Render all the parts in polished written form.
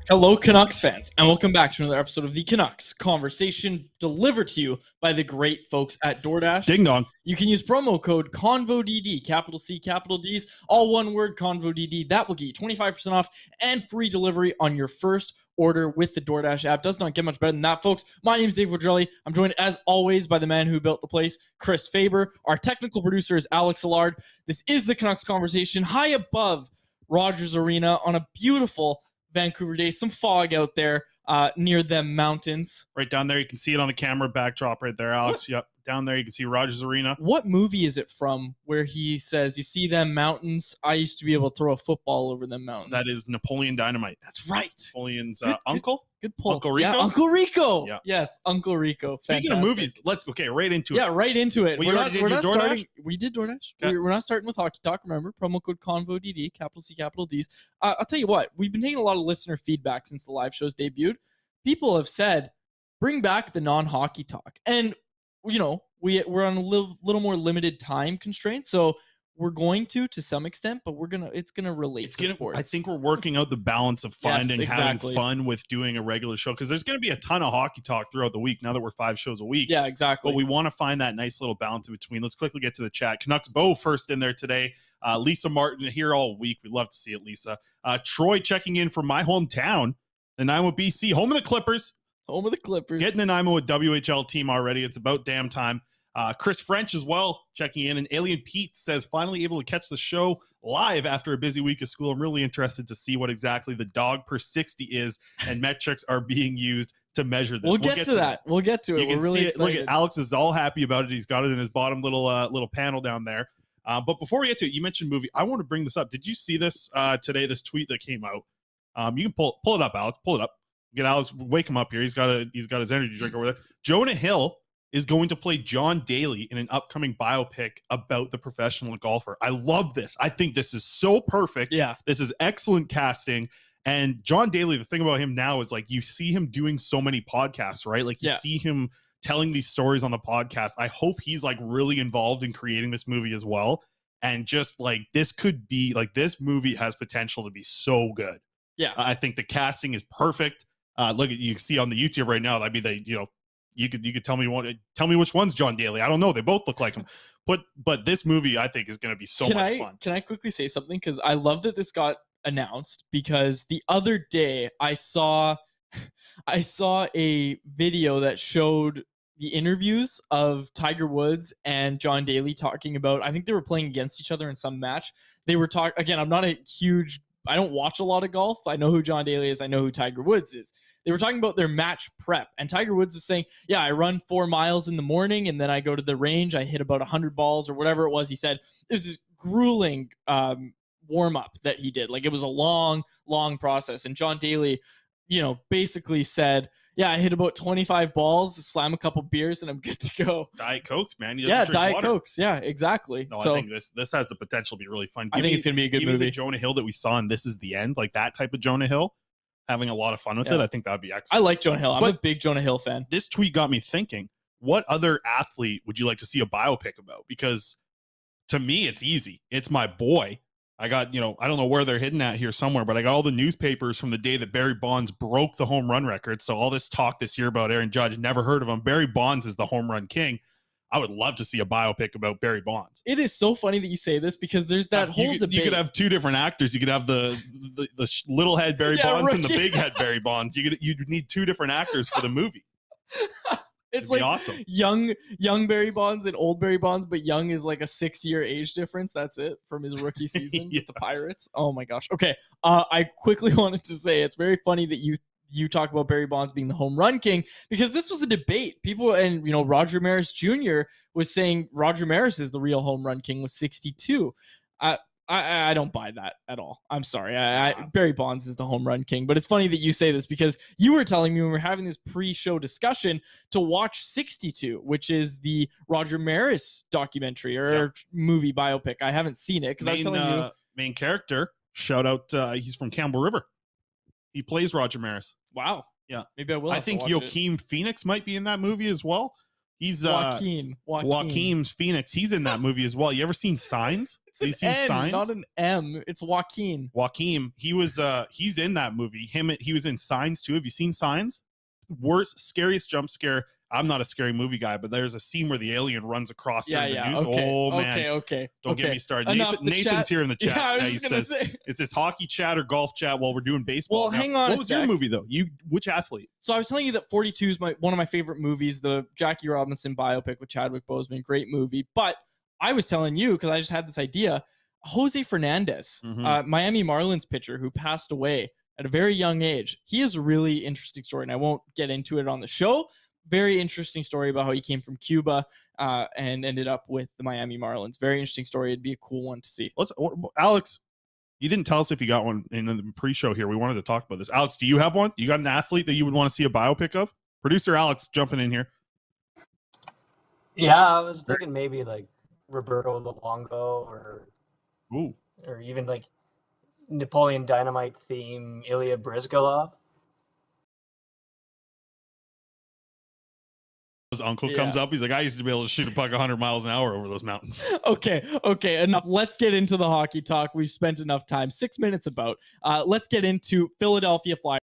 Hello, Canucks fans, and welcome back to another episode of the Canucks Conversation, delivered to you by the great folks at DoorDash. Ding dong. You can use promo code CONVODD, capital C, capital D's, all one word, CONVODD. That will get you 25% off and free delivery on your first order with the DoorDash app. Does not get much better than that, folks. My name is Dave Woodrelli. I'm joined, as always, by the man who built the place, Chris Faber. Our technical producer is Alex Allard. This is the Canucks Conversation, high above Rogers Arena on a beautiful Vancouver day. Some fog out there near them mountains. Right down there, you can see it on the camera backdrop right there, Alex. What? Yep, down there you can see Rogers Arena. What movie is it from where he says, you see them mountains? I used to be able to throw a football over them mountains. That is Napoleon Dynamite. That's right. Napoleon's uncle? Good pull. Uncle Rico? Yeah, Uncle Rico. Yeah. Yes, Uncle Rico. Speaking of movies, let's go. Okay, right into it. Yeah, right into it. We're not starting. We did DoorDash. Okay. We're not starting with hockey talk. Remember, promo code CONVODD, capital C, capital D's. I'll tell you what, we've been taking a lot of listener feedback since the live shows debuted. People have said, bring back the non-hockey talk. And, you know, we're on a little more limited time constraint. So we're going to some extent, but it's gonna relate to sports. I think we're working out the balance of finding having fun with doing a regular show, because there's going to be a ton of hockey talk throughout the week now that we're 5 shows a week. Yeah, exactly. But we want to find that nice little balance in between. Let's quickly get to the chat. Canucks Bo first in there today. Lisa Martin here all week. We love to see it, Lisa. Troy checking in from my hometown, Nanaimo, BC, home of the Clippers. Home of the Clippers. Getting Nanaimo a WHL team already. It's about damn time. Chris French as well checking in, and Alien Pete says, finally able to catch the show live after a busy week of school. I'm really interested to see what exactly the DAWG per 60 is and metrics are being used to measure this. We'll get to that. We'll get to it. You can really see it. excited. Look at Alex is all happy about it. He's got it in his bottom little panel down there. But before we get to it, you mentioned movie. I want to bring this up. Did you see this today? This tweet that came out. You can pull it up, Alex. Pull it up. Get Alex. Wake him up here. He's got his energy drink over there. Jonah Hill is going to play John Daly in an upcoming biopic about the professional golfer. I love this. I think this is so perfect. Yeah. This is excellent casting. And John Daly, the thing about him now is, like, you see him doing so many podcasts, right? Like, you see him telling these stories on the podcast. I hope he's, like, really involved in creating this movie as well. And just, like, this could be, like, this movie has potential to be so good. Yeah. I think the casting is perfect. Look at, you can see on the YouTube right now. I mean, you could tell me which one's John Daly. I don't know. They both look like him. But this movie, I think, is going to be so much fun. Can I quickly say something? Because I love that this got announced, because the other day I saw a video that showed the interviews of Tiger Woods and John Daly talking about, I think they were playing against each other in some match. They were talking, again, I don't watch a lot of golf. I know who John Daly is. I know who Tiger Woods is. They were talking about their match prep, and Tiger Woods was saying, yeah, I run 4 miles in the morning, and then I go to the range. I hit about 100 balls or whatever it was. He said it was this grueling warm-up that he did. Like, it was a long, long process. And John Daly, basically said, yeah, I hit about 25 balls, slam a couple beers, and I'm good to go. Diet Cokes, man. Diet Cokes. Yeah, exactly. No, I think this has the potential to be really fun. I think it's going to be a good movie. The Jonah Hill that we saw in This Is the End, like that type of Jonah Hill, having a lot of fun with it. I think that would be excellent. I like Jonah Hill. I'm a big Jonah Hill fan. This tweet got me thinking, what other athlete would you like to see a biopic about? Because to me, it's easy. It's my boy. I got, I don't know where they're hidden at here somewhere, but I got all the newspapers from the day that Barry Bonds broke the home run record. So all this talk this year about Aaron Judge, never heard of him. Barry Bonds is the home run king. I would love to see a biopic about Barry Bonds. It is so funny that you say this, because there's that whole debate. You could have 2 different actors. You could have the little head Barry Bonds and the big head Barry Bonds. You'd need 2 different actors for the movie. It's like awesome. Young Barry Bonds and old Barry Bonds, but young is like a 6-year age difference. That's it from his rookie season with the Pirates. Oh my gosh. Okay. I quickly wanted to say, it's very funny that you talk about Barry Bonds being the home run king, because this was a debate. People, and Roger Maris Jr. was saying Roger Maris is the real home run king with 62. I don't buy that at all. I'm sorry. Barry Bonds is the home run king, but it's funny that you say this, because you were telling me when we were having this pre-show discussion to watch 62, which is the Roger Maris documentary or movie biopic. I haven't seen it because I was telling you. Main character, shout out, he's from Campbell River. He plays Roger Maris. Wow. Yeah. Maybe I will. I think Joaquin Phoenix might be in that movie as well. He's Joaquin. Joaquin's Phoenix. He's in that movie as well. You ever seen Signs? It's an N, not an M. It's Joaquin. Joaquin. He's in that movie. He was in Signs too. Have you seen Signs? Worst, scariest jump scare. I'm not a scary movie guy, but there's a scene where the alien runs across during the news. Okay, oh man. Okay. Don't get me started. Nathan's here in the chat. Yeah, I was just gonna say. Is this hockey chat or golf chat while we're doing baseball? Well, hang on. What was your movie though? Which athlete? So I was telling you that 42 is one of my favorite movies, the Jackie Robinson biopic with Chadwick Boseman. Great movie. But I was telling you, because I just had this idea, Jose Fernandez, Miami Marlins pitcher who passed away at a very young age. He has a really interesting story, and I won't get into it on the show. Very interesting story about how he came from Cuba and ended up with the Miami Marlins. Very interesting story. It'd be a cool one to see. Alex, you didn't tell us if you got one in the pre-show here. We wanted to talk about this. Alex, do you have one? You got an athlete that you would want to see a biopic of? Producer Alex jumping in here. Yeah, I was thinking maybe like Roberto Luongo or even like Napoleon Dynamite theme Ilya Bryzgalov. His uncle comes up. He's like, I used to be able to shoot a puck 100 miles an hour over those mountains. Okay, enough. Let's get into the hockey talk. We've spent enough time. 6 minutes about. Let's get into Philadelphia Flyers.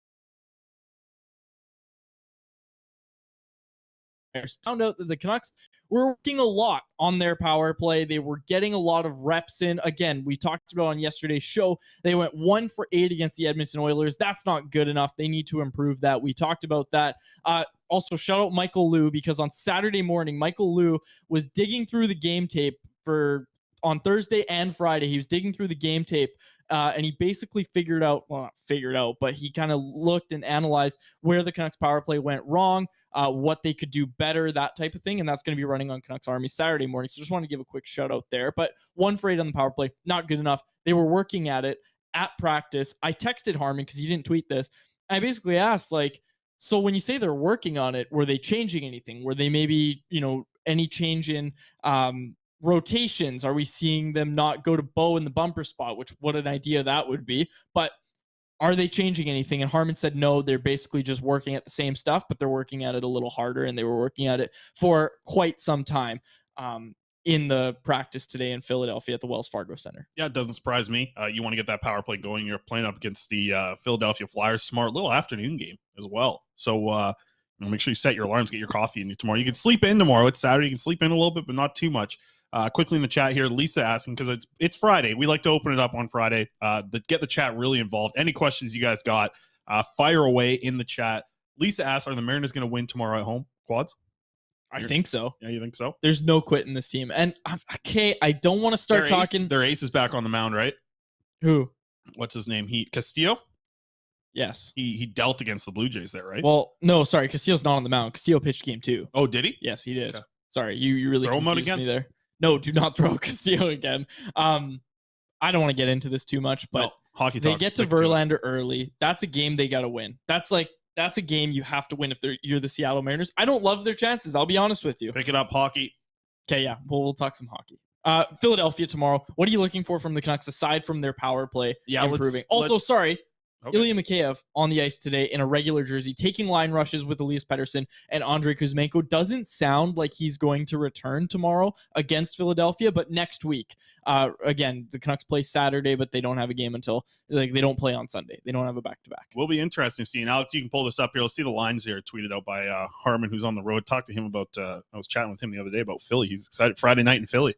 Found out that the Canucks were working a lot on their power play. They were getting a lot of reps in. Again, we talked about on yesterday's show, they went 1 for 8 against the Edmonton Oilers. That's not good enough. They need to improve that. We talked about that. Also, shout out Michael Liu, because on Saturday morning, Michael Liu was digging through the game tape on Thursday and Friday. He was digging through the game tape. And he basically but he kind of looked and analyzed where the Canucks power play went wrong, what they could do better, that type of thing. And that's going to be running on Canucks Army Saturday morning. So just want to give a quick shout out there. But 1 for 8 on the power play, not good enough. They were working at it at practice. I texted Harmon because he didn't tweet this. I basically asked, so when you say they're working on it, were they changing anything? Were they maybe, any change in rotations? Are we seeing them not go to Bo in the bumper spot, which what an idea that would be? But are they changing anything? And Harmon said no, they're basically just working at the same stuff, but they're working at it a little harder, and they were working at it for quite some time in the practice today in Philadelphia at the Wells Fargo Center. Yeah, it doesn't surprise me. You want to get that power play going. You're playing up against the Philadelphia Flyers tomorrow, a little afternoon game as well. So make sure you set your alarms, get your coffee in tomorrow. You can sleep in tomorrow. It's Saturday. You can sleep in a little bit, but not too much. Quickly in the chat here, Lisa asking, because it's Friday. We like to open it up on Friday. Get the chat really involved. Any questions you guys got, fire away in the chat. Lisa asks, are the Mariners going to win tomorrow at home? Quads? I think so. Yeah, you think so? There's no quit in this team. And okay, I don't want to start talking. Their ace is back on the mound, right? Who? What's his name? Castillo? Yes. He dealt against the Blue Jays there, right? Well, no, sorry. Castillo's not on the mound. Castillo pitched game 2. Oh, did he? Yes, he did. Okay. Sorry, you really throw him out confused again? me there. No, do not throw Castillo again. I don't want to get into this too much, but hockey they get to Verlander early. That's a game they got to win. That's a game you have to win if you're the Seattle Mariners. I don't love their chances. I'll be honest with you. Pick it up, hockey. Okay, yeah. We'll talk some hockey. Philadelphia tomorrow. What are you looking for from the Canucks aside from their power play improving? Ilya Mikheyev on the ice today in a regular jersey, taking line rushes with Elias Pettersson and Andrei Kuzmenko. Doesn't sound like he's going to return tomorrow against Philadelphia, but next week. Again, the Canucks play Saturday, but they don't have a game until they don't play on Sunday. They don't have a back-to-back. Will be interesting to see. And Alex, you can pull this up here. Let's see the lines here tweeted out by Harmon, who's on the road. Talked to him about. I was chatting with him the other day about Philly. He's excited. Friday night in Philly.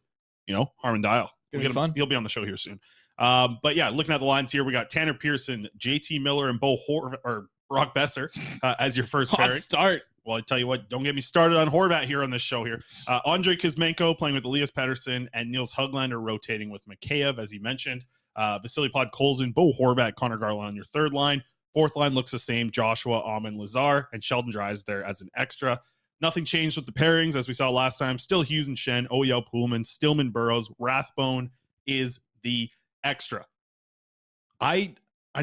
Harmon Dial. Fun. He'll be on the show here soon. But yeah, looking at the lines here, we got Tanner Pearson, JT Miller, and Brock Besser as your first Hot pairing. Start. Well, I tell you what, don't get me started on Horvat here on this show here. Andrei Kuzmenko playing with Elias Pettersson, and Niels Höglander rotating with Mikheyev, as he mentioned. Vasily Podkolzin, Bo Horvat, Connor Garland on your third line. Fourth line looks the same. Joshua, Amon, Lazar, and Sheldon Dries there as an extra. Nothing changed with the pairings as we saw last time. Still Hughes and Shen, Oyel Pullman, Stillman Burrows. Rathbone is the extra. I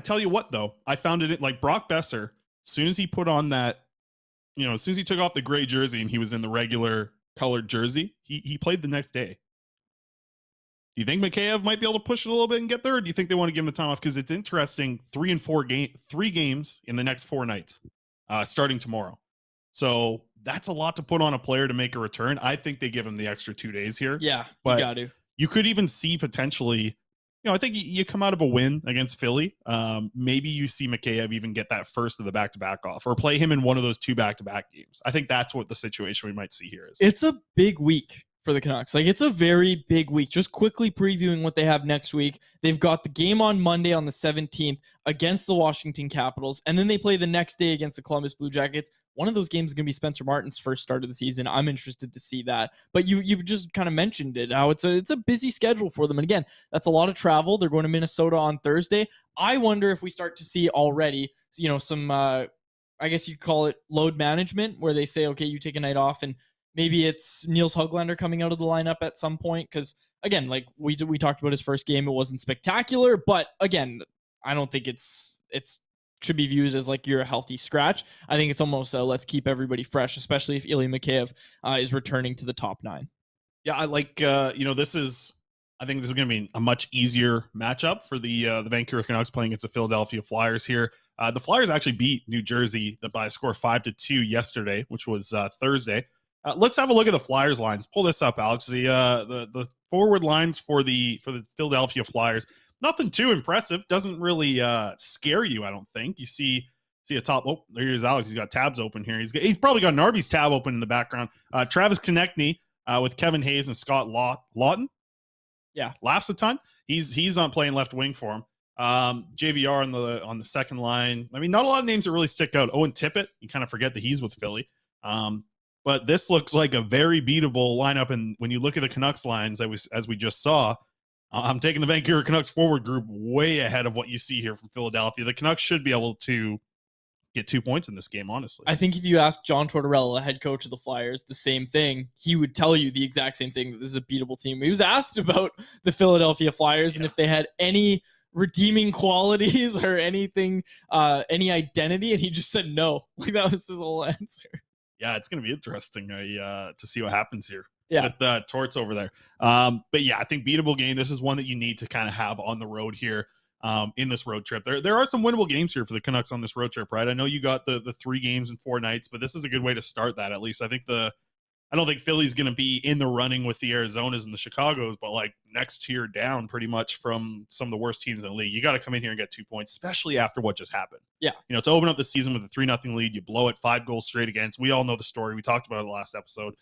tell you what, though, I found it like Brock Besser, as soon as he put on that, as soon as he took off the gray jersey and he was in the regular colored jersey, he played the next day. Do you think Mikheyev might be able to push it a little bit and get there, or do you think they want to give him the time off? Because it's interesting, 3 games in the next 4 nights, starting tomorrow. So that's a lot to put on a player to make a return. I think they give him the extra 2 days here. Yeah, but you got to. You could even see potentially, I think you come out of a win against Philly. Maybe you see Mikheyev even get that first of the back-to-back off, or play him in one of those 2 back-to-back games. I think that's what the situation we might see here is. It's a big week for the Canucks. Like, it's a very big week. Just quickly previewing what they have next week. They've got the game on Monday on the 17th against the Washington Capitals, and then they play the next day against the Columbus Blue Jackets. One of those games is going to be Spencer Martin's first start of the season. I'm interested to see that. But you just kind of mentioned it, how it's a busy schedule for them. And again, that's a lot of travel. They're going to Minnesota on Thursday. I wonder if we start to see already, some, I guess you'd call it load management, where they say, okay, you take a night off, and maybe it's Niels Höglander coming out of the lineup at some point. Because again, like we talked about his first game, it wasn't spectacular. But again, I don't think it's should be viewed as like you're a healthy scratch. I think it's almost let's keep everybody fresh, especially if Ilya Mikheyev is returning to the top 9. Yeah, I like I think this is going to be a much easier matchup for the Vancouver Canucks playing against the Philadelphia Flyers here. The Flyers actually beat New Jersey by a score 5-2 yesterday, which was Thursday. Let's have a look at the Flyers lines. Pull this up, Alex. The forward lines for the Philadelphia Flyers. Nothing too impressive. Doesn't really scare you, I don't think. You see a top. Oh, there's Alex. He's got tabs open here. He's probably got an Arby's tab open in the background. Travis Konechny with Kevin Hayes and Scott Lawton. Yeah, laughs a ton. He's on playing left wing for him. JVR on the second line. I mean, not a lot of names that really stick out. Owen Tippett. You kind of forget that he's with Philly. But this looks like a very beatable lineup. And when you look at the Canucks lines, as we just saw, I'm taking the Vancouver Canucks forward group way ahead of what you see here from Philadelphia. The Canucks should be able to get 2 points in this game, honestly. I think if you ask John Tortorella, head coach of the Flyers, the same thing, he would tell you the exact same thing, that this is a beatable team. He was asked about the Philadelphia Flyers and if they had any redeeming qualities or anything, any identity, and he just said no. Like, that was his whole answer. Yeah, it's going to be interesting to see what happens here. Yeah, with Torts over there. But yeah, I think beatable game. This is one that you need to kind of have on the road here in this road trip. There are some winnable games here for the Canucks on this road trip, right? I know you got the 3 games in 4 nights, but this is a good way to start that. At least I don't think Philly's going to be in the running with the Arizonas and the Chicagos, but like next tier down pretty much from some of the worst teams in the league. You got to come in here and get 2 points, especially after what just happened. Yeah. To open up the season with a 3-0 lead, you blow it, 5 goals straight against. We all know the story. We talked about it last episode.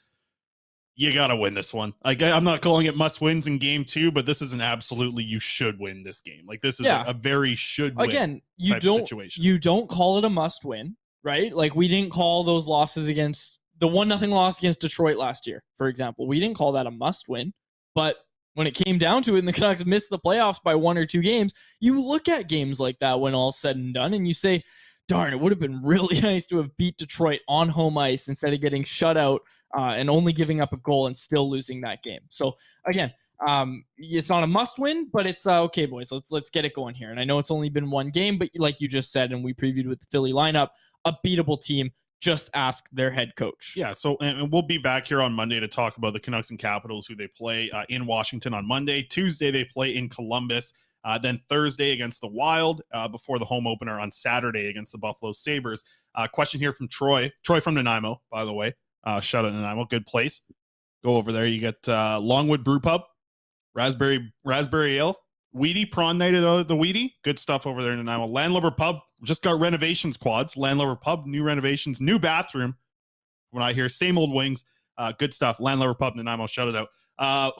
You got to win this one. Like, I'm not calling it must wins in game 2, but this is an absolutely you should win this game. Like, this is a very should win. Again, you don't call it a must win, right? Like, we didn't call those losses against the 1-0 loss against Detroit last year, for example. We didn't call that a must win, but when it came down to it and the Canucks missed the playoffs by 1 or 2 games, you look at games like that when all's said and done and you say, darn, it would have been really nice to have beat Detroit on home ice instead of getting shut out and only giving up a goal and still losing that game. So again, it's not a must win, but it's okay, boys. Let's get it going here. And I know it's only been 1 game, but like you just said, and we previewed with the Philly lineup, a beatable team. Just ask their head coach. Yeah, so and we'll be back here on Monday to talk about the Canucks and Capitals, who they play in Washington on Monday. Tuesday they play in Columbus. Then Thursday against the Wild before the home opener on Saturday against the Buffalo Sabres. Question here from Troy from Nanaimo, by the way. Shout out Nanaimo, good place. Go over there. You get Longwood Brew Pub, Raspberry Ale, Wheatie Prawn Night at the Wheatie. Good stuff over there in Nanaimo. Landlubber Pub just got renovations quads. Landlubber Pub, new renovations, new bathroom. When I hear same old wings, good stuff. Landlubber Pub Nanaimo, shout it out.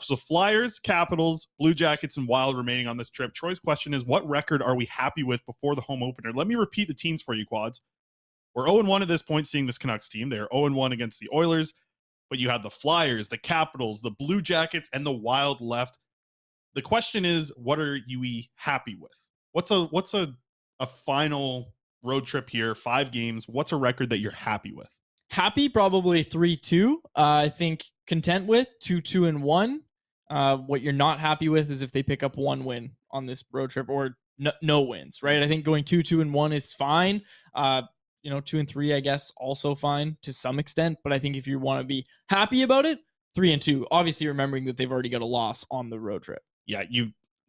So Flyers, Capitals, Blue Jackets, and Wild remaining on this trip. Troy's question is, what record are we happy with before the home opener? Let me repeat the teams for you, quads. We're 0-1 at this point, seeing this Canucks team. They're 0-1 against the Oilers, but you had the Flyers, the Capitals, the Blue Jackets, and the Wild left. The question is, what are you happy with? What's a final road trip here, 5 games? What's a record that you're happy with? Happy, probably 3-2. I think content with 2-2-1. What you're not happy with is if they pick up 1 win on this road trip or no wins, right? I think going 2-2-1 is fine. 2-3, I guess, also fine to some extent. But I think if you want to be happy about it, 3-2. Obviously, remembering that they've already got a loss on the road trip. Yeah,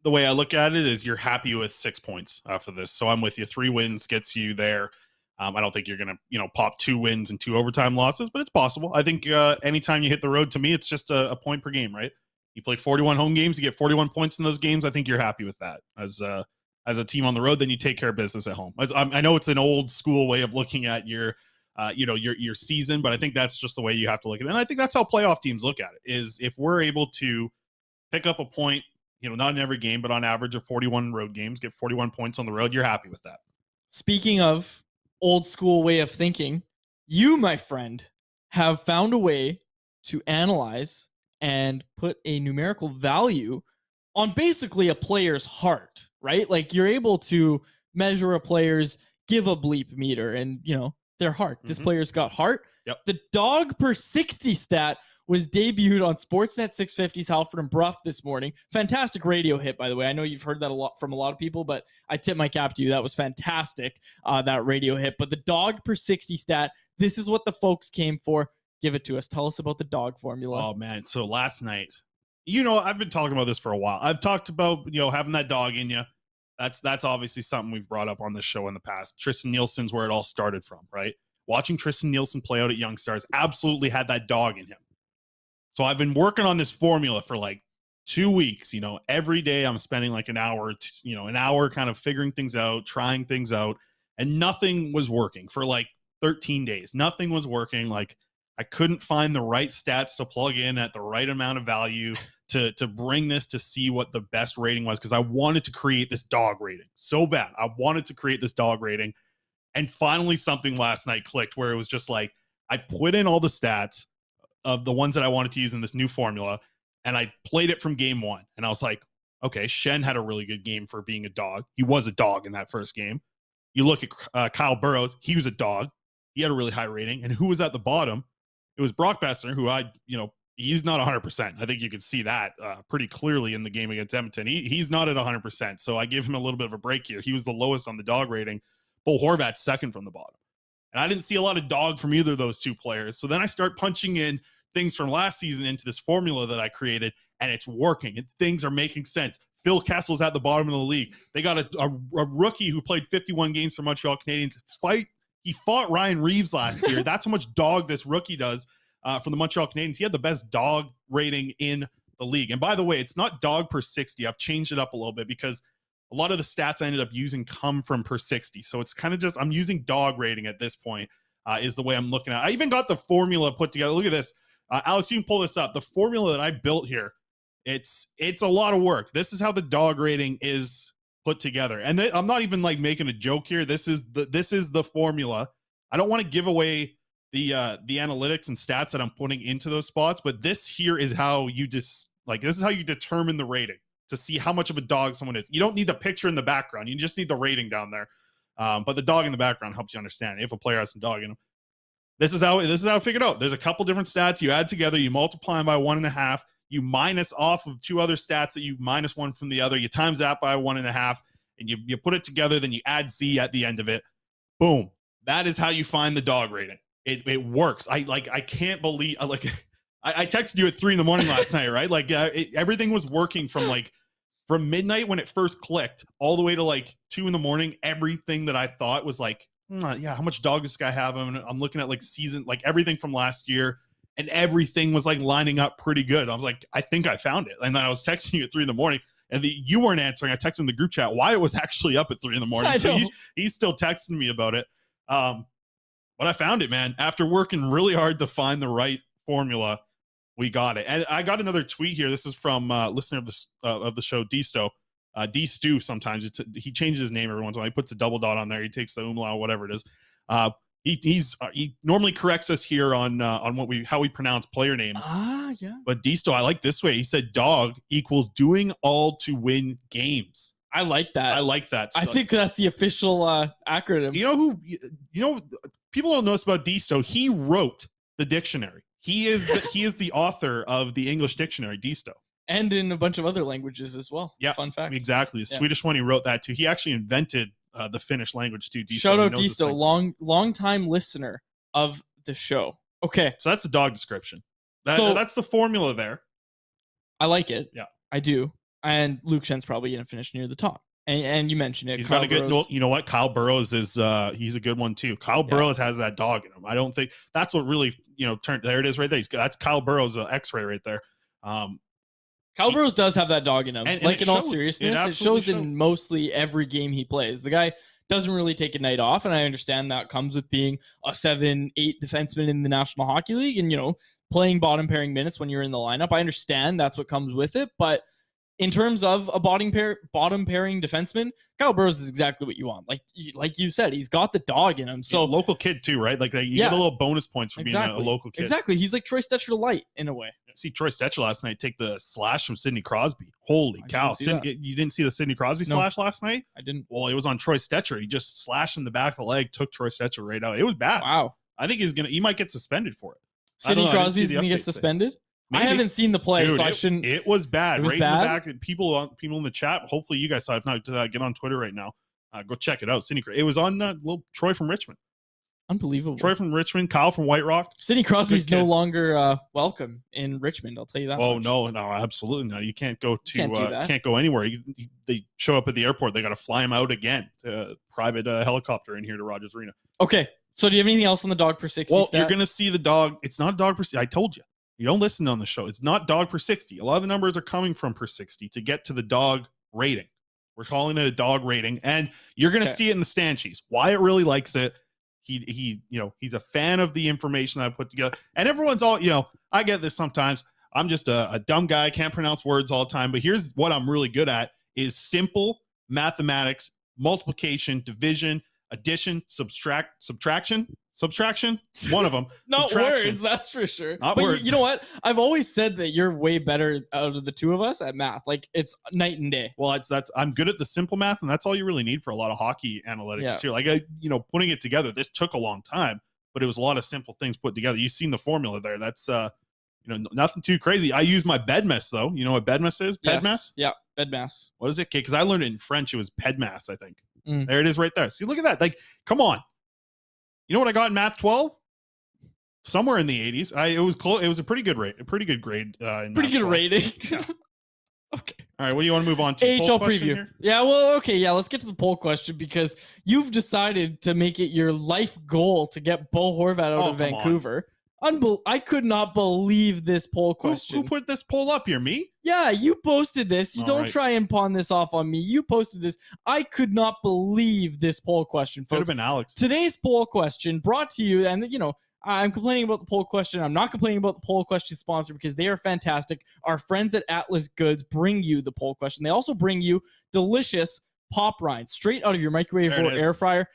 the way I look at it is you're happy with 6 points for this. So I'm with you. 3 wins gets you there. I don't think you're going to, pop 2 wins and 2 overtime losses, but it's possible. I think anytime you hit the road, to me, it's just a point per game, right? You play 41 home games, you get 41 points in those games. I think you're happy with that as a team on the road. Then you take care of business at home. I know it's an old school way of looking at your season, but I think that's just the way you have to look at it. And I think that's how playoff teams look at it, is if we're able to pick up a point, not in every game, but on average of 41 road games, get 41 points on the road, you're happy with that. Speaking of old school way of thinking, you, my friend, have found a way to analyze and put a numerical value on basically a player's heart, right? Like, you're able to measure a player's give a bleep meter and, their heart. This player's got heart. Yep. The DAWG per 60 stat was debuted on Sportsnet 650's Halford and Bruff this morning. Fantastic radio hit, by the way. I know you've heard that a lot from a lot of people, but I tip my cap to you. That was fantastic, that radio hit. But the DAWG per 60 stat, this is what the folks came for. Give it to us. Tell us about the DAWG formula. Oh, man. So last night, I've been talking about this for a while. I've talked about, having that dog in you. That's obviously something we've brought up on this show in the past. Tristan Nielsen's where it all started from, right? Watching Tristan Nielsen play out at Young Stars absolutely had that dog in him. So I've been working on this formula for like 2 weeks. Every day I'm spending like an hour kind of figuring things out, trying things out, and nothing was working for like 13 days. Nothing was working. Like, I couldn't find the right stats to plug in at the right amount of value to bring this to see what the best rating was, because I wanted to create this dog rating so bad. I wanted to create this dog rating. And finally something last night clicked where it was just like, I put in all the stats of the ones that I wanted to use in this new formula, and I played it from game 1. And I was like, okay, Shen had a really good game for being a dog. He was a dog in that first game. You look at Kyle Burrows, he was a dog. He had a really high rating. And who was at the bottom? It was Brock Besser, who he's not 100%. I think you could see that pretty clearly in the game against Edmonton. He's not at 100%. So I give him a little bit of a break here. He was the lowest on the dog rating. Bo Horvat's second from the bottom. And I didn't see a lot of dog from either of those two players. So then I start punching in things from last season into this formula that I created, and it's working, and things are making sense. Phil Kessel's at the bottom of the league. They got a rookie who played 51 games for Montreal Canadiens. He fought Ryan Reeves last year. That's how much dog this rookie does for the Montreal Canadiens. He had the best dog rating in the league. And by the way, it's not dog per 60. I've changed it up a little bit because a lot of the stats I ended up using come from per 60. So it's kind of just, I'm using dog rating at this point is the way I'm looking at it. I even got the formula put together. Look at this. Alex, you can pull this up. The formula that I built here, it's a lot of work. This is how the dog rating is put together. And I'm not even like making a joke here. This is the formula. I don't want to give away the analytics and stats that I'm putting into those spots, but this here is how you this is how you determine the rating to see how much of a dog someone is. You don't need the picture in the background. You just need the rating down there. But the dog in the background helps you understand if a player has some dog in him. This is how I figured out. There's a couple different stats you add together. You multiply them by 1.5. You minus off of 2 other stats that you minus 1 from the other. You times that by 1.5, and you put it together. Then you add Z at the end of it. Boom. That is how you find the dog rating. It works. I can't believe I texted you at 3 a.m. last night, right? Everything was working from midnight when it first clicked all the way to 2 a.m. Everything that I thought was how much dog does this guy have? I'm looking at season, everything from last year, and everything was lining up pretty good. I was like, I think I found it. And then I was texting you at 3 a.m. and you weren't answering. I texted in the group chat why it was actually up at 3 a.m. So he's still texting me about it. But I found it, man. After working really hard to find the right formula, we got it. And I got another tweet here. This is from listener of the show, D-Sto. D-Stu sometimes. He changes his name every once in a while. He puts a double dot on there. He takes the umlaut, whatever it is. He normally corrects us here on how we pronounce player names. Yeah. But D-Sto, I like this way. He said DAWG equals doing all to win games. I like that. I think that's the official acronym. People don't know this about D-Sto. He wrote the dictionary. He is the author of the English dictionary, D-Sto. And in a bunch of other languages as well. Yeah, fun fact. Exactly. The Swedish one, he wrote that too. He actually invented the Finnish language too. D-Sto. Shout out D-Sto, long time listener of the show. Okay, so that's the dog description. That's the formula there. I like it. Yeah, I do. And Luke Shen's probably going to finish near the top. And you mentioned it. He's Kyle got a good. Burrows. You know what? Kyle Burrows is. He's a good one too. Kyle Burrows has that dog in him. I don't think that's what really turned. There it is, right there. That's Kyle Burrows' X-ray right there. Kyle Burrows does have that dog in him. And in all seriousness, it shows in mostly every game he plays. The guy doesn't really take a night off, and I understand that comes with being a 7-8 defenseman in the National Hockey League, and playing bottom pairing minutes when you're in the lineup. I understand that's what comes with it, but in terms of a bottom pairing defenseman, Kyle Burrows is exactly what you want. Like you said, he's got the dog in him. So local kid too, right? You get a little bonus points for being a local kid. Exactly. He's like Troy Stetcher light in a way. See Troy Stetcher last night take the slash from Sidney Crosby. Holy cow! You didn't see the Sidney Crosby slash last night? I didn't. Well, it was on Troy Stetcher. He just slashed in the back of the leg, took Troy Stetcher right out. It was bad. Wow. I think he might get suspended for it. Sidney Crosby's gonna get suspended? Maybe. I haven't seen the play, so I shouldn't. It was bad. It was right bad? In the back. People in the chat. Hopefully, you guys saw it. If not, get on Twitter right now. Go check it out. Sidney. It was on little Troy from Richmond. Unbelievable. Troy from Richmond. Kyle from White Rock. Sidney Crosby's no longer welcome in Richmond. I'll tell you that. Oh much. no, absolutely not. You can't go to. Can't go anywhere. They show up at the airport. They got to fly him out again. To private helicopter in here to Rogers Arena. Okay. So do you have anything else on the dog per 60? Well, you're gonna see the dog. It's not a dog per 60. I told you. You don't listen on the show. It's not dog per 60. A lot of the numbers are coming from per 60 to get to the dog rating. We're calling it a dog rating, and you're going to see it in the stand sheets. Wyatt really likes it. He's a fan of the information I put together, and everyone's all, I get this sometimes. I'm just a dumb guy. I can't pronounce words all the time, but here's what I'm really good at is simple mathematics, multiplication, division, addition, subtraction, one of them. Not words, that's for sure. Not but words. You know what? I've always said that you're way better out of the two of us at math. Like, it's night and day. Well, I'm good at the simple math, and that's all you really need for a lot of hockey analytics too. Like, putting it together, this took a long time, but it was a lot of simple things put together. You've seen the formula there. That's nothing too crazy. I use my bedmas though. You know what bedmas is? Pedmas? Yeah, bedmas. What is it? Because I learned it in French. It was pedmas, I think. There it is right there. See, look at that. Like, come on. You know what I got in math 12? Somewhere in the 80s. It was close. It was a pretty good rate. A pretty good grade. Pretty good rating. Yeah. Okay. All right. What do you want to move on to? AHL preview. Here? Yeah. Well, okay. Yeah. Let's get to the poll question because you've decided to make it your life goal to get Bo Horvat out of Vancouver. I could not believe this poll question. Who put this poll up here? Me? Yeah, you posted this. You don't try and pawn this off on me. You posted this. I could not believe this poll question, folks. Could have been Alex. Today's poll question brought to you, and I'm complaining about the poll question. I'm not complaining about the poll question sponsor because they are fantastic. Our friends at Atlas Goods bring you the poll question. They also bring you delicious pop rinds straight out of your microwave or air fryer.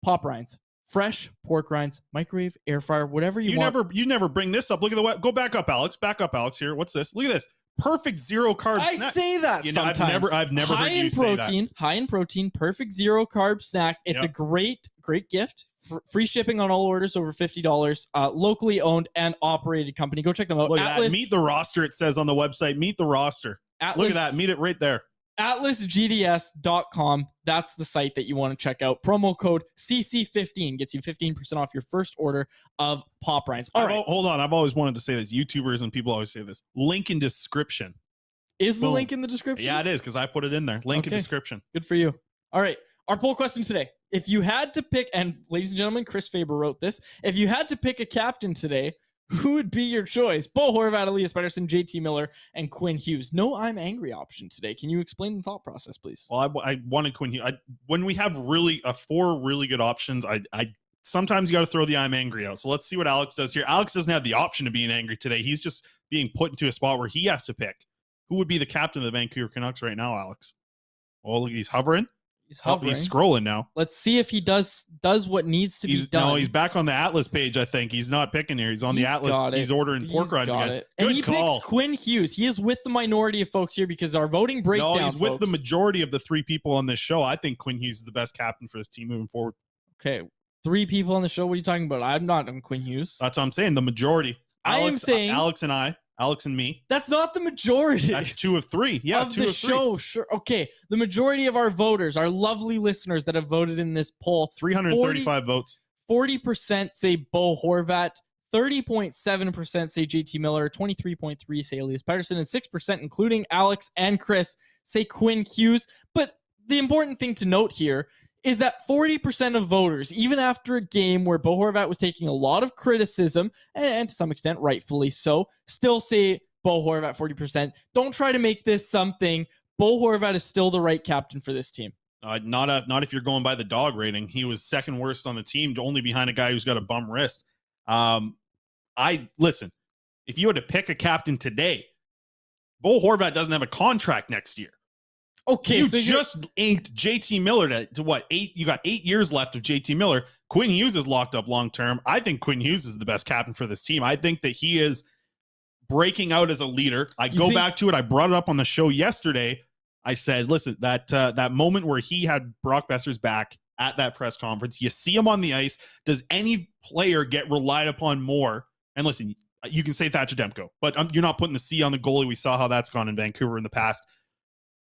Pop rinds. Fresh pork rinds, microwave, air fryer, whatever you want. You never bring this up. Look at the go back up, Alex. Back up, Alex. Here, what's this? Look at this. Perfect zero carb snack. I say that sometimes. I've never heard you say that. High in protein, perfect zero carb snack. It's a great gift. Free shipping on all orders over $50. Locally owned and operated company. Go check them out. Look at that. Meet the roster. It says on the website. Meet the roster. Look at that. Meet it right there. AtlasGDS.com. That's the site that you want to check out. Promo code CC15 gets you 15% off your first order of pop rinds. All right. Hold on. I've always wanted to say this. YouTubers and people always say this. Link in description. Is the link in the description? Yeah, it is because I put it in there. Link in description. Good for you. All right. Our poll question today. If you had to pick, and ladies and gentlemen, Chris Faber wrote this. If you had to pick a captain today, who would be your choice? Bo Horvat, Elias Pettersson, JT Miller, and Quinn Hughes. No I'm angry option today. Can you explain the thought process, please? Well, I wanted Quinn Hughes. When we have four really good options, I sometimes you got to throw the I'm angry out. So let's see what Alex does here. Alex doesn't have the option of being angry today. He's just being put into a spot where he has to pick. Who would be the captain of the Vancouver Canucks right now, Alex? Oh, look, he's hovering. He's scrolling now. Let's see if he does what needs to be done. No, he's back on the Atlas page, I think. He's not picking here. He's on the Atlas. He's ordering pork rinds again. And he picks Quinn Hughes. He is with the minority of folks here because our voting breakdown. No, he's with the majority of the three people on this show. I think Quinn Hughes is the best captain for this team moving forward. Okay, three people on the show. What are you talking about? I'm not on Quinn Hughes. That's what I'm saying. The majority. I am saying Alex and me. That's not the majority. That's 2 of 3. Yeah, of the show. Sure. Okay. The majority of our voters, our lovely listeners that have voted in this poll, 335 votes. 40% say Bo Horvat, 30.7% say JT Miller, 23.3% say Elias Pettersson, and 6%, including Alex and Chris, say Quinn Hughes. But the important thing to note here is that 40% of voters, even after a game where Bo Horvat was taking a lot of criticism, and to some extent rightfully so, still say Bo Horvat 40%. Don't try to make this something. Bo Horvat is still the right captain for this team. Not if you're going by the DAWG rating. He was second worst on the team, only behind a guy who's got a bum wrist. Listen, if you had to pick a captain today, Bo Horvat doesn't have a contract next year. Okay, you just inked JT Miller to what? 8? You got 8 years left of JT Miller. Quinn Hughes is locked up long term. I think Quinn Hughes is the best captain for this team. I think that he is breaking out as a leader. I brought it up on the show yesterday. I said, listen, that moment where he had Brock Besser's back at that press conference, you see him on the ice. Does any player get relied upon more? And listen, you can say Thatcher Demko, but you're not putting the C on the goalie. We saw how that's gone in Vancouver in the past.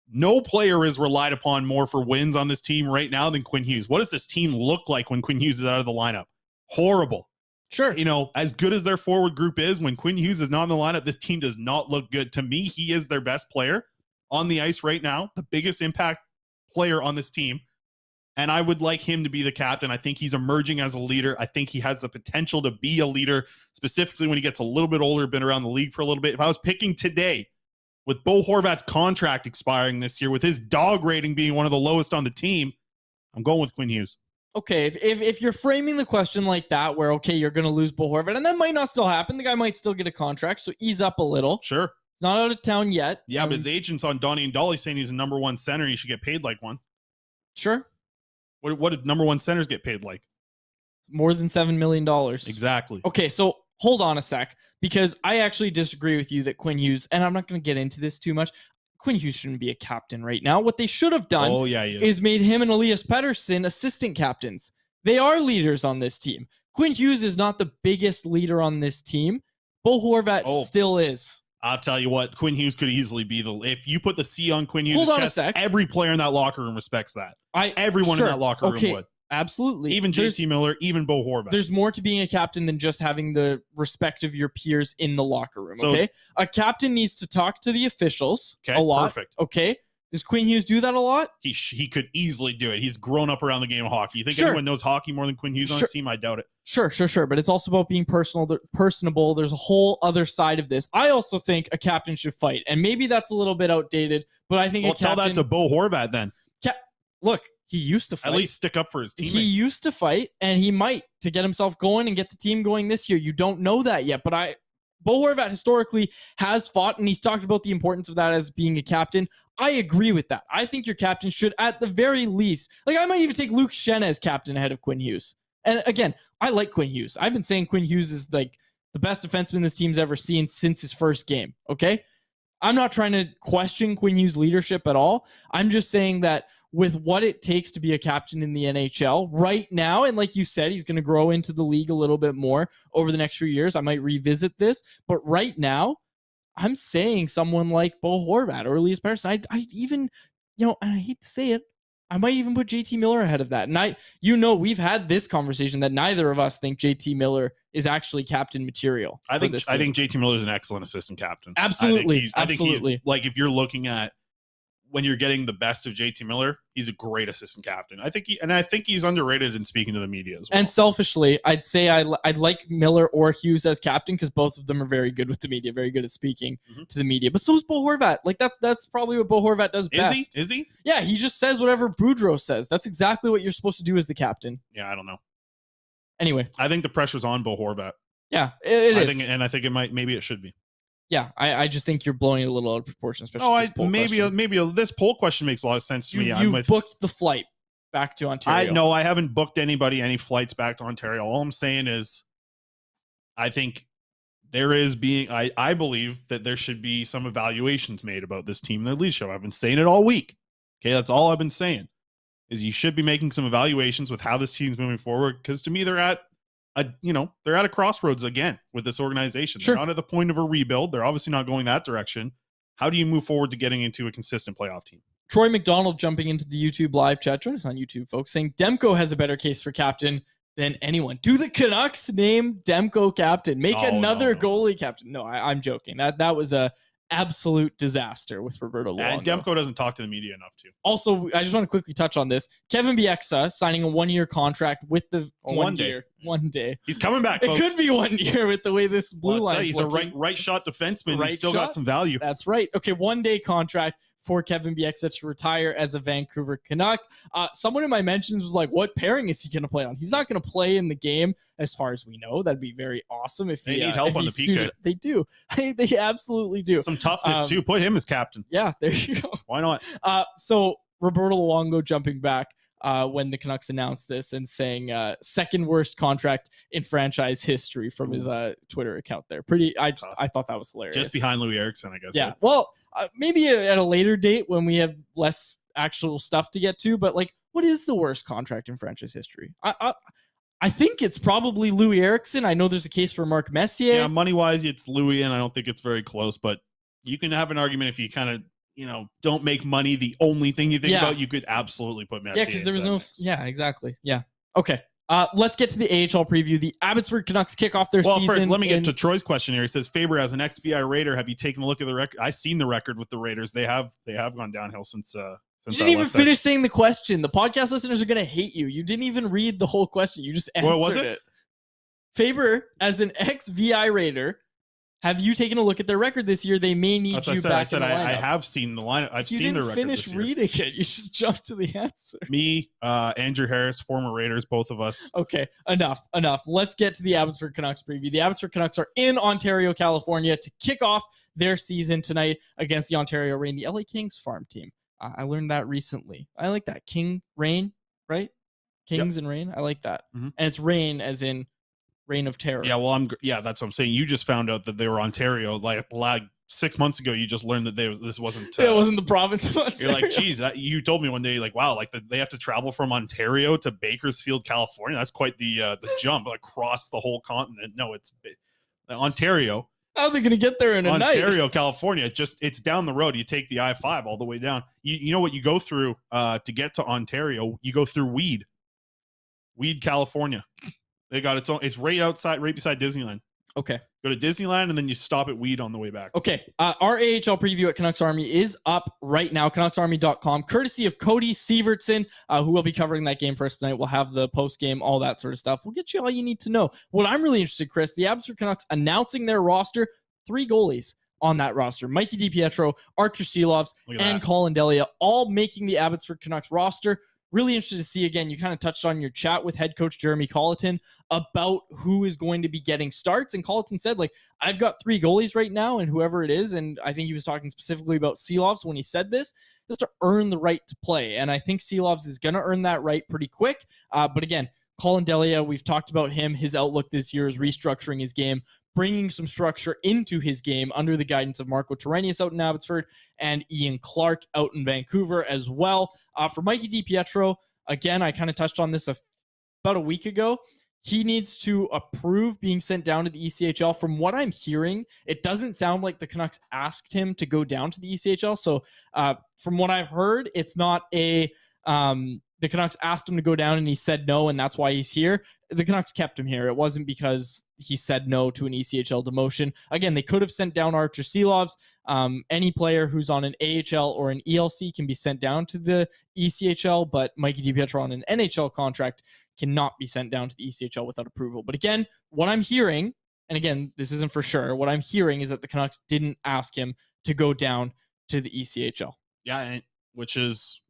No player is relied upon more for wins on this team right now than Quinn Hughes. What does this team look like when Quinn Hughes is out of the lineup? Horrible. Sure. As good as their forward group is, when Quinn Hughes is not in the lineup, this team does not look good. To me, he is their best player on the ice right now, the biggest impact player on this team. And I would like him to be the captain. I think he's emerging as a leader. I think he has the potential to be a leader, specifically when he gets a little bit older, been around the league for a little bit. If I was picking today, with Bo Horvat's contract expiring this year, with his DAWG rating being one of the lowest on the team, I'm going with Quinn Hughes. Okay, if you're framing the question like that, where, okay, you're going to lose Bo Horvat, and that might not still happen. The guy might still get a contract, so ease up a little. Sure. He's not out of town yet. Yeah, but his agent's on Donnie and Dolly saying he's a number one center. He should get paid like one. Sure. What did number one centers get paid like? More than $7 million. Exactly. Okay, so hold on a sec, because I actually disagree with you that Quinn Hughes, and I'm not going to get into this too much, Quinn Hughes shouldn't be a captain right now. What they should have done is made him and Elias Pettersson assistant captains. They are leaders on this team. Quinn Hughes is not the biggest leader on this team. Bo Horvat still is. I'll tell you what, Quinn Hughes could easily be if you put the C on Quinn Hughes' chest, a sec. Every player in that locker room respects that. Everyone in that locker room would. Absolutely. Even JT Miller, even Bo Horvat. There's more to being a captain than just having the respect of your peers in the locker room, okay? A captain needs to talk to the officials a lot. Perfect. Okay? Does Quinn Hughes do that a lot? He could easily do it. He's grown up around the game of hockey. You think anyone knows hockey more than Quinn Hughes on his team? I doubt it. Sure. But it's also about being personable. There's a whole other side of this. I also think a captain should fight, and maybe that's a little bit outdated, but I think tell that to Bo Horvat then. Look, he used to fight. At least stick up for his teammates. He used to fight, and he might to get himself going and get the team going this year. You don't know that yet, but Bo Horvat historically has fought, and he's talked about the importance of that as being a captain. I agree with that. I think your captain should, at the very least, I might even take Luke Schenn as captain ahead of Quinn Hughes. And again, I like Quinn Hughes. I've been saying Quinn Hughes is the best defenseman this team's ever seen since his first game, okay? I'm not trying to question Quinn Hughes' leadership at all. I'm just saying that with what it takes to be a captain in the NHL right now, and like you said, he's going to grow into the league a little bit more over the next few years. I might revisit this, but right now, I'm saying someone like Bo Horvat or Elias Pettersson. I even, I hate to say it, I might even put JT Miller ahead of that. And we've had this conversation that neither of us think JT Miller is actually captain material. I think JT Miller is an excellent assistant captain. Absolutely. I think he's, if you're looking at when you're getting the best of JT Miller, he's a great assistant captain. I think he's underrated in speaking to the media as well. And selfishly, I'd say I'd like Miller or Hughes as captain because both of them are very good with the media, very good at speaking to the media. But so is Bo Horvat. That's probably what Bo Horvat does best. Is he? Yeah, he just says whatever Boudreaux says. That's exactly what you're supposed to do as the captain. Yeah, I don't know. Anyway, I think the pressure's on Bo Horvat. Yeah, it is. I think maybe it should be. Yeah, I just think you're blowing it a little out of proportion, especially maybe this poll question makes a lot of sense to me. You've booked the flight back to Ontario. I haven't booked any flights back to Ontario. All I'm saying is I think I believe that there should be some evaluations made about this team and their leadership. I've been saying it all week. Okay, that's all I've been saying is you should be making some evaluations with how this team's moving forward, because to me they're at a crossroads again with this organization. They're not at the point of a rebuild. They're obviously not going that direction. How do you move forward to getting into a consistent playoff team? Troy McDonald jumping into the YouTube live chat. Join us on YouTube, folks, saying Demko has a better case for captain than anyone. Do the Canucks name Demko captain? Make another goalie captain? No, I'm joking. That was a absolute disaster with Roberto Luongo. And Demko doesn't talk to the media enough too. Also, I just want to quickly touch on this. Kevin Bieksa signing a 1-year contract with the one day. He's coming back, It folks. could be 1 year with the way this blue line is. He's a right shot defenseman. He's still got some value. That's right. Okay, 1-day contract for Kevin Bieksa to retire as a Vancouver Canuck. Someone in my mentions was like, what pairing is he going to play on? He's not going to play in the game as far as we know. That'd be very awesome if they need help on the PK. They do. They absolutely do. Some toughness too. Put him as captain. Yeah, there you go. Why not? So Roberto Luongo jumping back when the Canucks announced this and saying second worst contract in franchise history from his Twitter account there. I thought that was hilarious. Just behind Louis Eriksson, I guess. Yeah. Right? Well, maybe at a later date when we have less actual stuff to get to, but like, what is the worst contract in franchise history? I think it's probably Louis Eriksson. I know there's a case for Mark Messier. Yeah, money-wise, it's Louis, and I don't think it's very close, but you can have an argument if you kind of, don't make money the only thing you think about. You could absolutely put Messier. Yeah, because there was no mix. Yeah, exactly. Yeah. Okay. Let's get to the AHL preview. The Abbotsford Canucks kick off their season. Well, first, let me get to Troy's question here. He says, Faber, as an ex-VI Raider, have you taken a look at the record? I've seen the record with the Raiders. They have gone downhill since you didn't even finish saying the question. The podcast listeners are going to hate you. You didn't even read the whole question. You just answered it. Faber, as an ex-VI Raider, have you taken a look at their record this year? They may need you back in the lineup. I have seen the lineup. I've seen their record this year. You didn't finish reading it. You just jumped to the answer. Me, Andrew Harris, former Raiders, both of us. Okay, enough. Let's get to the Abbotsford Canucks preview. The Abbotsford Canucks are in Ontario, California to kick off their season tonight against the Ontario Reign, the LA Kings farm team. I learned that recently. I like that. King, Reign, right? Kings and Reign. I like that. Mm-hmm. And it's Reign as in Reign of Terror. Yeah, well, that's what I'm saying. You just found out that they were Ontario like 6 months ago. You just learned that this wasn't. It wasn't the province of Ontario. You're like, geez, you told me one day, like, wow, like they have to travel from Ontario to Bakersfield, California. That's quite the jump across the whole continent. No, it's Ontario. How are they going to get there in a night? Ontario, California. It's down the road. You take the I-5 all the way down. You know what you go through to get to Ontario? You go through Weed, California. They got its own. It's right beside Disneyland. Okay. Go to Disneyland and then you stop at Weed on the way back. Okay. Our AHL preview at Canucks Army is up right now. CanucksArmy.com, courtesy of Cody Sievertson, who will be covering that game for us tonight. We'll have the post game, all that sort of stuff. We'll get you all you need to know. What I'm really interested, Chris, the Abbotsford Canucks announcing their roster, 3 goalies on that roster. Mikey DiPietro, Archer Seelovs, and Colin Delia, all making the Abbotsford Canucks roster. Really interested to see, again, you kind of touched on your chat with head coach Jeremy Colleton about who is going to be getting starts. And Colleton said, like, I've got 3 goalies right now, and whoever it is, and I think he was talking specifically about Seelovs when he said this, just to earn the right to play. And I think Seelovs is going to earn that right pretty quick. But again, Colin Delia, we've talked about him. His outlook this year is restructuring his game, bringing some structure into his game under the guidance of Marco Terenius out in Abbotsford and Ian Clark out in Vancouver as well. For Mikey DiPietro, again, I kind of touched on this about a week ago. He needs to approve being sent down to the ECHL. From what I'm hearing, it doesn't sound like the Canucks asked him to go down to the ECHL. So from what I've heard, it's not the Canucks asked him to go down and he said no, and that's why he's here. The Canucks kept him here. It wasn't because he said no to an ECHL demotion. Again, they could have sent down Archer Seelovs. Any player who's on an AHL or an ELC can be sent down to the ECHL, but Mikey DiPietro on an NHL contract cannot be sent down to the ECHL without approval. But again, what I'm hearing, and again, this isn't for sure, what I'm hearing is that the Canucks didn't ask him to go down to the ECHL. Yeah, which is...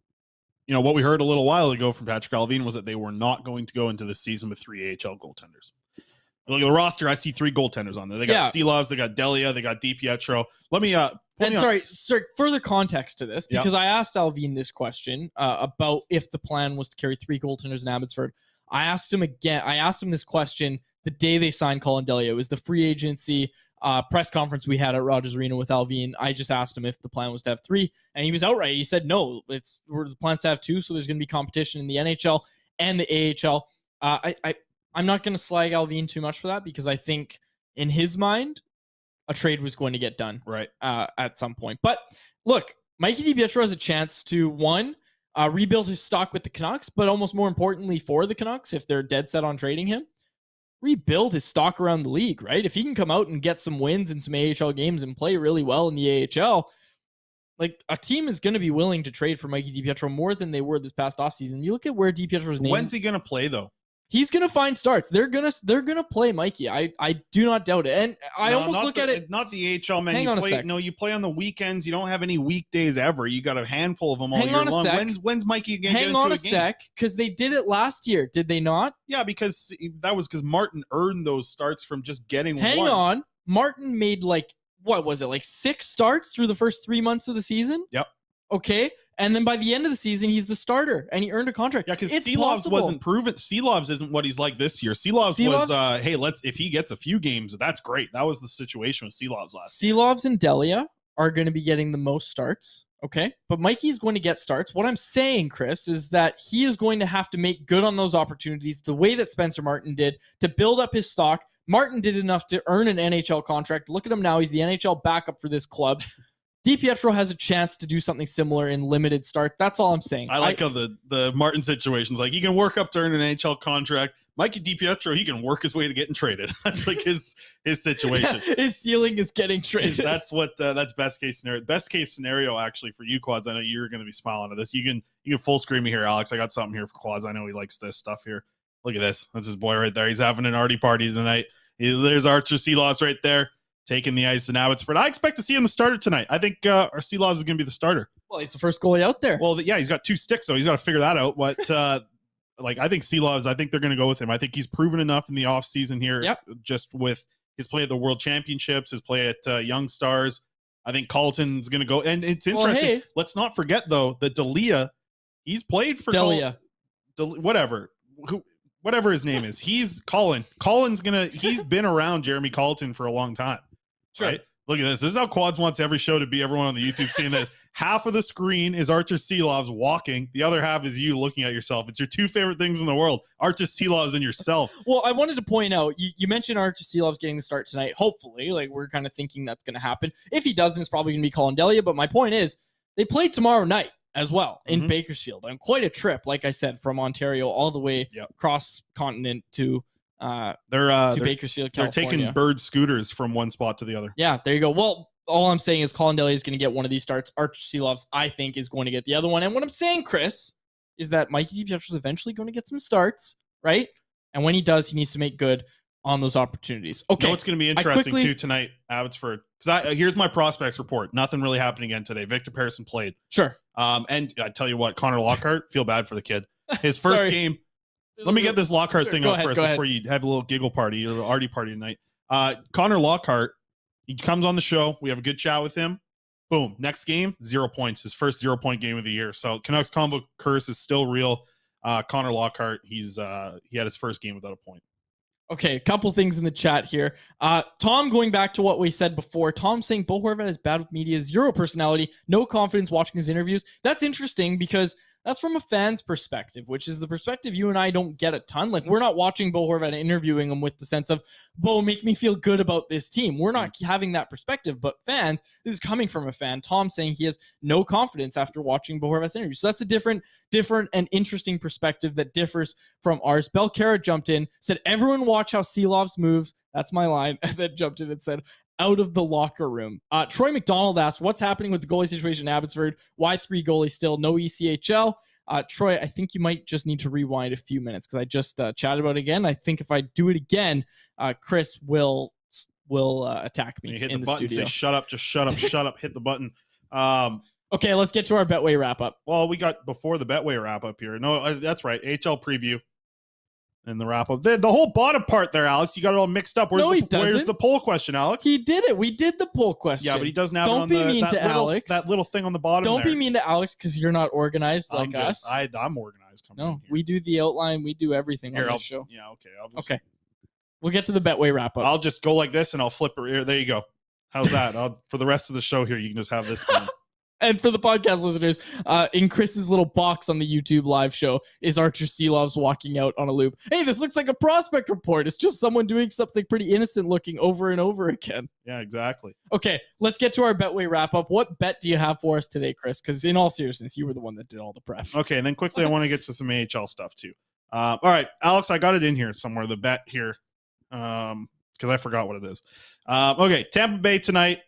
what we heard a little while ago from Patrick Allvin was that they were not going to go into the season with 3 AHL goaltenders. Look at the roster. I see 3 goaltenders on there. They got Seelovs, they got Delia, they got DiPietro. Let me sorry, further context to this, because I asked Allvin this question about if the plan was to carry 3 goaltenders in Abbotsford. I asked him this question the day they signed Colin Delia. It was the free agency press conference we had at Rogers Arena with Allvin. I just asked him if the plan was to have 3, and he was outright. He said, no, the plan's to have 2, so there's going to be competition in the NHL and the AHL. I'm not going to slag Allvin too much for that, because I think in his mind, a trade was going to get done at some point. But look, Mikey DiPietro has a chance to, one, rebuild his stock with the Canucks, but almost more importantly for the Canucks, if they're dead set on trading him, rebuild his stock around the league, right? If he can come out and get some wins in some AHL games and play really well in the AHL, like a team is going to be willing to trade for Mikey DiPietro more than they were this past offseason. You look at where DiPietro's name. When's he going to play though? He's going to find starts. They're going to play Mikey. I do not doubt it. And I almost look at it. Not the AHL, man. Hang on a sec. No, you play on the weekends. You don't have any weekdays ever. You got a handful of them all year long. When's Mikey going to get into a game? Hang on a sec, because they did it last year. Did they not? Yeah, because that was because Martin earned those starts from just getting Hang on. Martin made what was it? 6 starts through the first 3 months of the season? Yep. Okay. And then by the end of the season, he's the starter and he earned a contract. Yeah, because Seelovs wasn't proven. Seelovs isn't what he's like this year. Seelovs was, hey, if he gets a few games, that's great. That was the situation with Seelovs last year. Seelovs and Delia are going to be getting the most starts. Okay. But Mikey's going to get starts. What I'm saying, Chris, is that he is going to have to make good on those opportunities the way that Spencer Martin did to build up his stock. Martin did enough to earn an NHL contract. Look at him now. He's the NHL backup for this club. DiPietro has a chance to do something similar in limited start. That's all I'm saying. I like how the Martin situation's he can work up to earn an NHL contract. Mikey DiPietro, he can work his way to getting traded. That's his situation. Yeah, his ceiling is getting traded. That's best case scenario. Best case scenario actually for you, Quads. I know you're going to be smiling at this. You can full screen me here, Alex. I got something here for Quads. I know he likes this stuff here. Look at this. That's his boy right there. He's having an arty party tonight. There's Archer Seelovs right there, taking the ice in Abbotsford. I expect to see him the starter tonight. I think our Seelovs is going to be the starter. Well, he's the first goalie out there. Well, yeah, he's got 2 sticks, so he's got to figure that out. But I think Seelovs, I think they're going to go with him. I think he's proven enough in the offseason here, just with his play at the World Championships, his play at Young Stars. I think Carlton's going to go. And it's interesting. Well, hey, let's not forget, though, that Delia, he's played for Delia. Whatever his name is. He's Colin. He's been around Jeremy Carlton for a long time. Sure. Right? Look at this. This is how Quads wants every show to be. Everyone on the YouTube seeing this. Half of the screen is Archer Seelovs walking. The other half is you looking at yourself. It's your 2 favorite things in the world, Archer Seelovs and yourself. Well, I wanted to point out, you mentioned Archer Seelovs getting the start tonight. Hopefully, we're kind of thinking that's going to happen. If he doesn't, it's probably going to be Colin Delia. But my point is, they play tomorrow night as well in Bakersfield. And quite a trip, like I said, from Ontario all the way across continent to Bakersfield, California. They're taking bird scooters from one spot to the other. Yeah, there you go. Well, all I'm saying is Colin Delia is going to get one of these starts. Archer Seelovs, I think, is going to get the other one. And what I'm saying, Chris, is that Mikey DiPietro is eventually going to get some starts, right? And when he does, he needs to make good on those opportunities. Okay. You know what's going to be interesting too tonight, Abbotsford? Because here's my prospects report. Nothing really happening again today. Victor Persson played. Sure. And I tell you what, Connor Lockhart, feel bad for the kid. His first game. Let me get this Lockhart thing out first before you have a little giggle party or a arty party tonight. Connor Lockhart, he comes on the show. We have a good chat with him. Boom. Next game, 0 points. His first 0-point game of the year. So Canucks combo curse is still real. Connor Lockhart, he had his first game without a point. Okay, a couple things in the chat here. Tom, going back to what we said before, Tom saying Bo Horvat is bad with media, 0 personality, no confidence watching his interviews. That's interesting because that's from a fan's perspective, which is the perspective you and I don't get a ton. We're not watching Bo Horvat and interviewing him with the sense of, Bo, make me feel good about this team. We're not having that perspective, but fans, this is coming from a fan. Tom saying he has no confidence after watching Bo Horvat's interview. So that's a different and interesting perspective that differs from ours. Belcara jumped in, said, everyone watch how Seelovs moves. That's my line. And then jumped in and said, out of the locker room. Troy McDonald asked, what's happening with the goalie situation in Abbotsford? Why 3 goalies still? No ECHL. Troy, I think you might just need to rewind a few minutes because I just chatted about it again. I think if I do it again, Chris will attack me in the studio. Say, shut up, just shut up, shut up, hit the button. Okay, let's get to our Betway wrap-up. Well, we got before the Betway wrap-up here. No, that's right, HL preview. And the wrap up. The whole bottom part there, Alex. You got it all mixed up. Where's the poll question, Alex? He did it. We did the poll question. Yeah, but he doesn't have it on that little thing on the bottom. Don't be mean to Alex because you're not organized like us. I'm organized. No, we do the outline. We do everything on this show. Yeah, okay. Okay. We'll get to the Betway wrap up. I'll just go like this and I'll flip it here. There you go. How's that? For the rest of the show here, you can just have this going. And for the podcast listeners, in Chris's little box on the YouTube live show is Archer Seelovs walking out on a loop. Hey, this looks like a prospect report. It's just someone doing something pretty innocent looking over and over again. Yeah, exactly. Okay, let's get to our Betway wrap-up. What bet do you have for us today, Chris? Because in all seriousness, you were the one that did all the prep. Okay, and then quickly, I want to get to some AHL stuff too. All right, Alex, I got it in here somewhere, the bet here. because I forgot what it is. Okay, Tampa Bay tonight.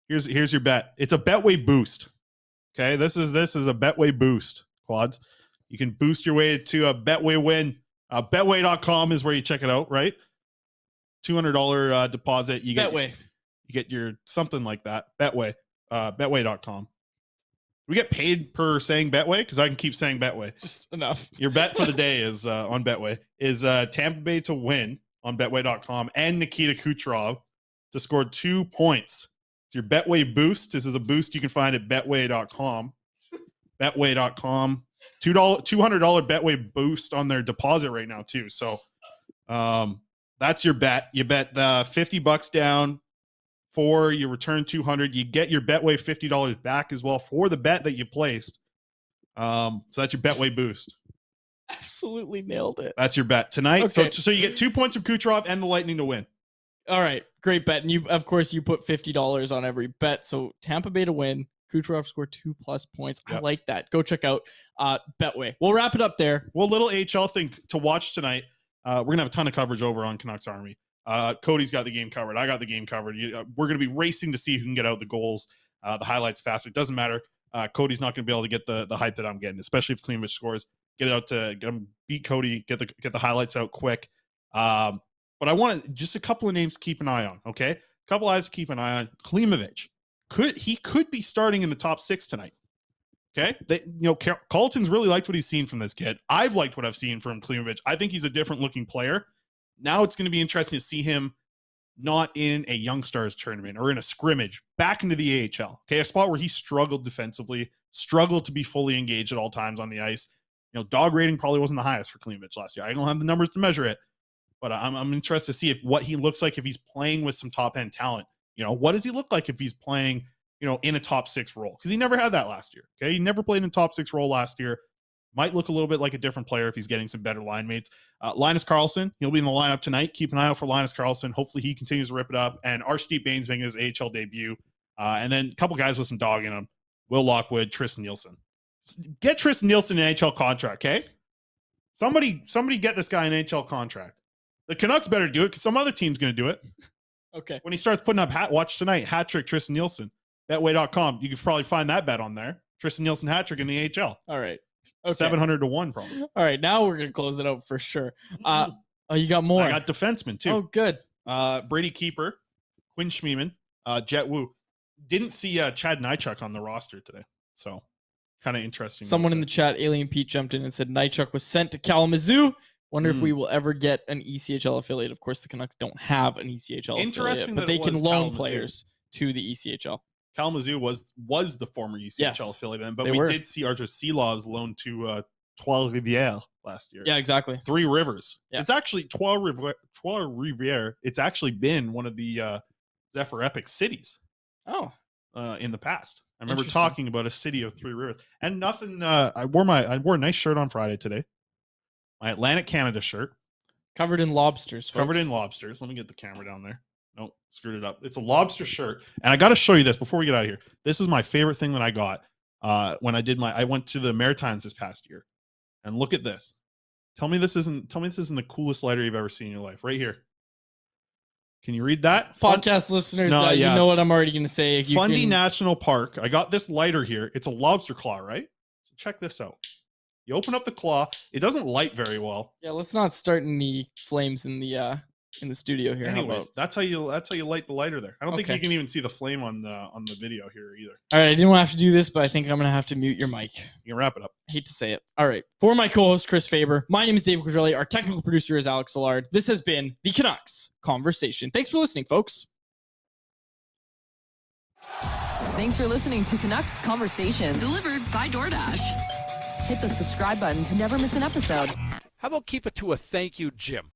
Here's your bet. It's a Betway boost. Okay, this is a Betway boost, quads. You can boost your way to a Betway win. Betway.com is where you check it out, right? $200 deposit. You get Betway. You get your something like that. Betway. Betway.com. We get paid per saying Betway because I can keep saying Betway. Just enough. Your bet for the day is on Betway is Tampa Bay to win on Betway.com and Nikita Kucherov to score 2 points. It's your Betway boost. This is a boost you can find at Betway.com. Betway.com. $200 Betway boost on their deposit right now too. So that's your bet. You bet $50 down for you return $200. You get your Betway $50 back as well for the bet that you placed. So that's your Betway boost. Absolutely nailed it. That's your bet tonight. Okay. So you get 2 points from Kucherov and the Lightning to win. All right, great bet. And you, of course, you put $50 on every bet. So Tampa Bay to win. Kucherov scored 2+ points. Yep. I like that. Go check out Betway. We'll wrap it up there. Well, little HL thing to watch tonight. We're gonna have a ton of coverage over on Canucks Army. Cody's got the game covered. I got the game covered. We're going to be racing to see who can get out the goals, the highlights faster. It doesn't matter. Cody's not going to be able to get the hype that I'm getting, especially if Klimovich scores. Get it out to get him, beat Cody, get the highlights out quick. But I want just a couple of names to keep an eye on. Okay, a couple eyes to keep an eye on. Klimovich could be starting in the top 6 tonight. Okay, Carlton's really liked what he's seen from this kid. I've liked what I've seen from Klimovich. I think he's a different looking player. Now it's going to be interesting to see him not in a Young Stars tournament or in a scrimmage, back into the AHL. Okay, a spot where he struggled defensively, struggled to be fully engaged at all times on the ice. DAWG rating probably wasn't the highest for Klimovich last year. I don't have the numbers to measure it, but I'm interested to see what he looks like if he's playing with some top-end talent. What does he look like if he's playing, in a top 6 role? Because he never had that last year. Okay, he never played in a top 6 role last year. Might look a little bit like a different player if he's getting some better line mates. Linus Karlsson, he'll be in the lineup tonight. Keep an eye out for Linus Karlsson. Hopefully he continues to rip it up. And Arshdeep Baines making his AHL debut. And then a couple guys with some dog in them. Will Lockwood, Tristan Nielsen. Get Tristan Nielsen an NHL contract, okay? Somebody get this guy an NHL contract. The Canucks better do it because some other team's going to do it. Okay. When he starts putting up watch tonight, hat trick Tristan Nielsen. Betway.com. You can probably find that bet on there. Tristan Nielsen hat trick in the AHL. All right. Okay. 700 to 1 probably. All right, now we're gonna close it out for sure. You got more. I got defensemen too. Oh, good. Brady Keeper, Quinn Schmiemann, Jet Wu. Didn't see Chad Nychuk on the roster today, so kind of interesting. Someone in the chat, Alien Pete, jumped in and said Nychuk was sent to Kalamazoo. Wonder if we will ever get an ECHL affiliate. Of course, the Canucks don't have an ECHL affiliate, but they can loan players to the ECHL. Kalamazoo was the former ECHL affiliate, but we did see Arthur Seelov's loan to Trois-Rivières last year. Yeah, exactly. 3 Rivers. Yeah. It's actually Trois-Rivières. It's actually been one of the Zephyr Epic cities. Oh, in the past, I remember talking about a city of 3 Rivers. And nothing. I wore a nice shirt on Friday today. My Atlantic Canada shirt, covered in lobsters. Folks. Covered in lobsters. Let me get the camera down there. Nope, screwed it up. It's a lobster shirt. And I got to show you this before we get out of here. This is my favorite thing that I got when I went to the Maritimes this past year. And look at this. Tell me this isn't the coolest lighter you've ever seen in your life. Right here. Can you read that? Podcast listeners, you know what I'm already going to say. Fundy National Park. I got this lighter here. It's a lobster claw, right? So check this out. You open up the claw. It doesn't light very well. Yeah, let's not start any flames in the studio here. Anyways, that's how you light the lighter there. I don't think you can even see the flame on the video here either. All right, I didn't want to have to do this, but I think I'm going to have to mute your mic. You can wrap it up. I hate to say it. All right. For my co-host, Chris Faber, my name is David Quadrelli. Our technical producer is Alex Szilard. This has been the Canucks Conversation. Thanks for listening, folks. Thanks for listening to Canucks Conversation, delivered by DoorDash. Hit the subscribe button to never miss an episode. How about keep it to a thank you, Jim?